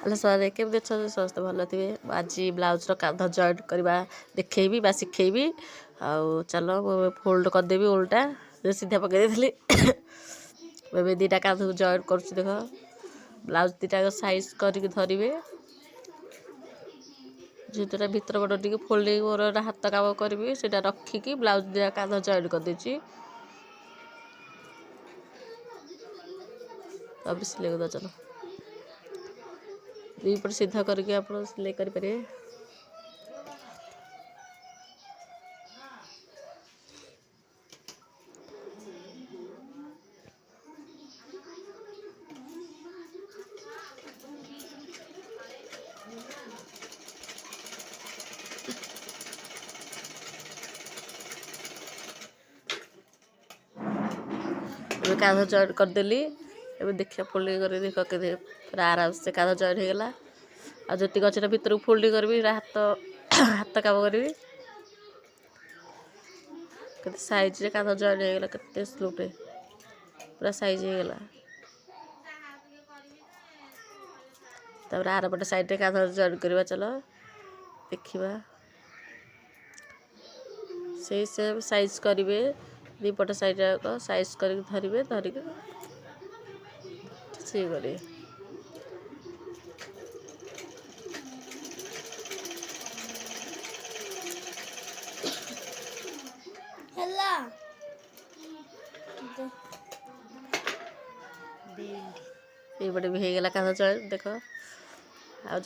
Hello sir केमती अच्छा समस्त भल थे आज ब्लाउजर कांध जॉइंट करवा देखी बा शिखेबी आउ चलो फोल्ड करदेवी उल्टा सीधा पकई थी एवं दीटा कांध जॉइंट कर देख ब्लाउज दीटा साइज करके धरवे जेटा भितर बड़ टे फोल्डिंग मोर हाथ काम करी से रखिकी ब्लाउज दीटा कांध जॉइंट करदे अब सिले को चलो दुईपट सीधा करके आप सिलाई करेंगे। कांध जॉइंट करदेली एवं देखिए फोल्डिंग कर देख पूरा आराम से कांध जॉइंट होगला आ जी अच्छे भितर फोल्डिंग करी हाथ हाथ काम करी के साइज रे कांध जॉइंट होगला के स्लोटे पूरा साइज होगला तब आर पटे साइड रे कांध जॉइंट करवा चलो देखा से सेम साइज करेंगे दीपट साइड साइज कर धरवे धरिक सी करेंगे ये भी होगला कांध जॉइंट देख आउ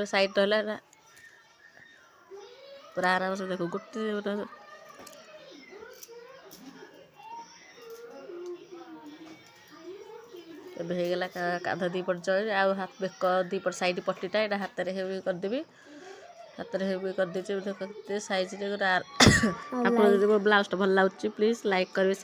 साइड रहा पूरा आराम से देखो गोटे होगला कांध दीपट जॉइंट आउ हाथ बेक दीपट साइड पट्टीटा यहाँ हाथ में हेवी करदेवी हाथ में हेवी कर दीजिए साइज आप ब्लाउज भल लगे प्लीज लाइक करेंगे।